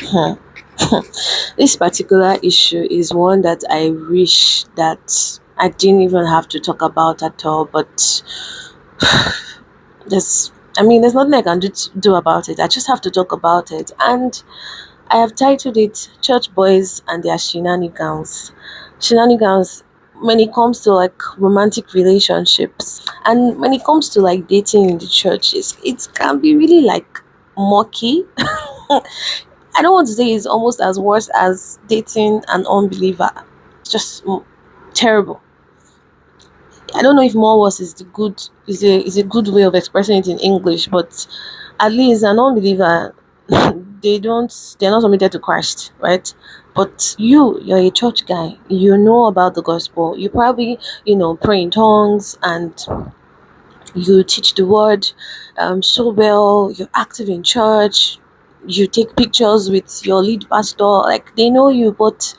Hmm. This particular issue is one that I wish that I didn't even have to talk about at all, but there's nothing I can do about it. I just have to talk about it. And I have titled it Church Boys and Their Shenanigans. Shenanigans when it comes to like romantic relationships, and when it comes to like dating in the church, it can be really like murky. I don't want to say it's almost as worse as dating an unbeliever. It's just terrible. I don't know if more worse is the good is a good way of expressing it in English, but at least an unbeliever they're not submitted to Christ, right? But you're a church guy. You know about the gospel. You probably, pray in tongues and you teach the word so well. You're active in church. You take pictures with your lead pastor. Like they know you, but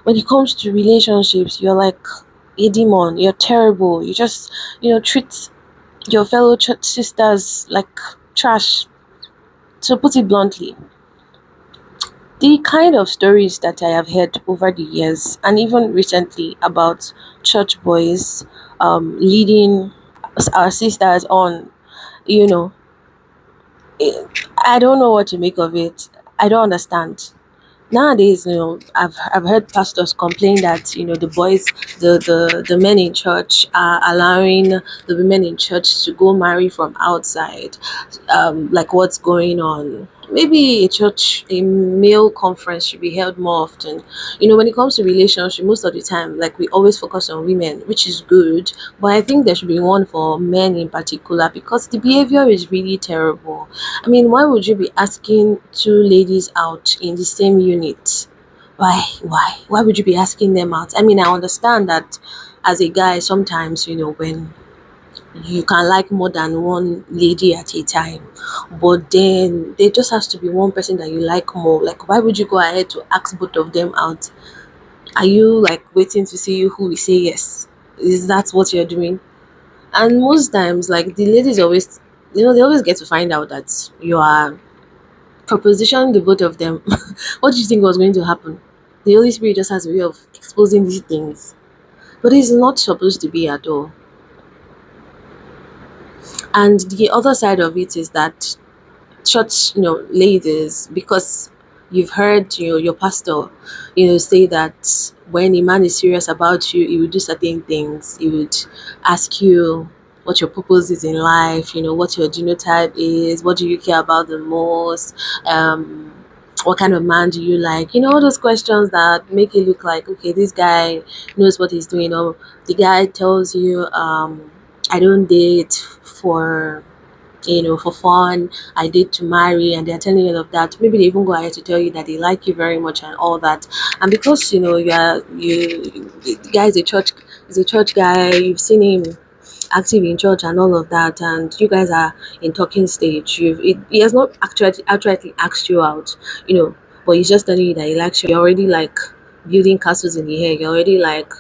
when it comes to relationships, you're like a demon. You're terrible. You just, treat your fellow church sisters like trash. To put it bluntly, the kind of stories that I have heard over the years, and even recently, about church boys leading our sisters on, you know, I don't know what to make of it. I don't understand. Nowadays, I've heard pastors complain that the boys, the men in church are allowing the women in church to go marry from outside. Like what's going on? Maybe a male conference should be held more often. When it comes to relationship, most of the time, like we always focus on women, which is good, but I think there should be one for men in particular because the behavior is really terrible. I mean, why would you be asking two ladies out in the same unit? Why would you be asking them out? I mean, I understand that as a guy, sometimes, when you can like more than one lady at a time, but then there just has to be one person that you like more. Like, why would you go ahead to ask both of them out? Are you like waiting to see who will say yes? Is that what you're doing? And most times, like the ladies always, they always get to find out that you are proposition the both of them. What do you think was going to happen? The Holy Spirit just has a way of exposing these things, but it's not supposed to be at all. And the other side of it is that church, ladies, because you've heard your pastor, say that when a man is serious about you, he would do certain things. He would ask you what your purpose is in life, what your genotype is, what do you care about the most, what kind of man do you like, all those questions that make it look like, okay, this guy knows what he's doing. Or the guy tells you, I don't date for for fun. I did to marry, and they're telling you all of that. Maybe they even go ahead to tell you that they like you very much and all that. And because the guy is a church guy, you've seen him active in church and all of that, and you guys are in talking stage. He has not actually asked you out, but he's just telling you that he likes you. You're already like building castles in the air. You're already like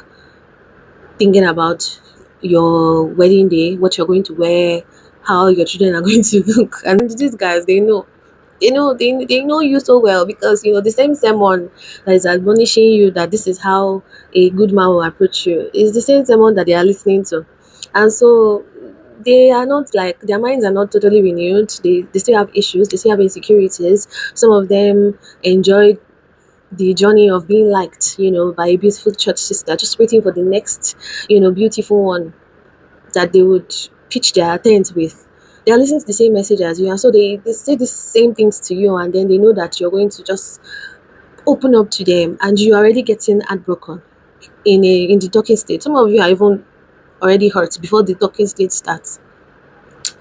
thinking about your wedding day, what you're going to wear, how your children are going to look. And these guys, they know you so well because the same sermon that is admonishing you that this is how a good man will approach you is the same sermon that they are listening to. And so they are not like their minds are not totally renewed. They still have issues, they still have insecurities. Some of them enjoy the journey of being liked, by a beautiful church sister, just waiting for the next, beautiful one that they would pitch their tent with. They are listening to the same message as you, and so they say the same things to you, and then they know that you're going to just open up to them, and you're already getting heartbroken in the talking stage. Some of you are even already hurt before the talking stage starts.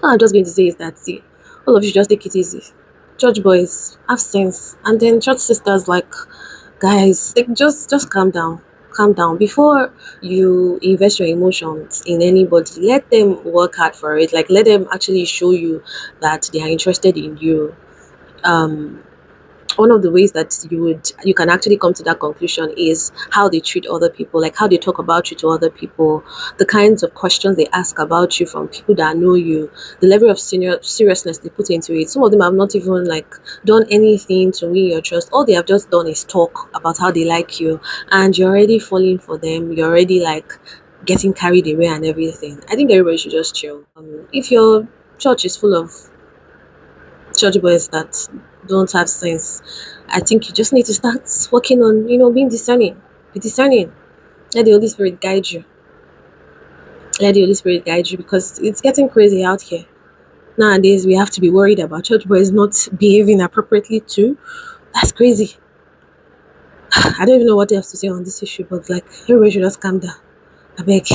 All I'm just going to say is that, see, all of you just take it easy. Church boys, have sense, and then church sisters, like, guys, like, just calm down. Calm down before you invest your emotions in anybody. Let them work hard for it. Like, let them actually show you that they are interested in you. um one of the ways that you can actually come to that conclusion is how they treat other people, like how they talk about you to other people, the kinds of questions they ask about you from people that know you, the level of seriousness they put into it. Some of them have not even like done anything to win your trust. All they have just done is talk about how they like you, and you're already falling for them. You're already like getting carried away and everything. I think everybody should just chill. If your church is full of church boys that don't have sense, I think you just need to start working on, being discerning. Be discerning. Let the Holy Spirit guide you. Let the Holy Spirit guide you, because it's getting crazy out here. Nowadays, we have to be worried about church boys not behaving appropriately too. That's crazy. I don't even know what else to say on this issue, but like, everybody should just calm down. I beg.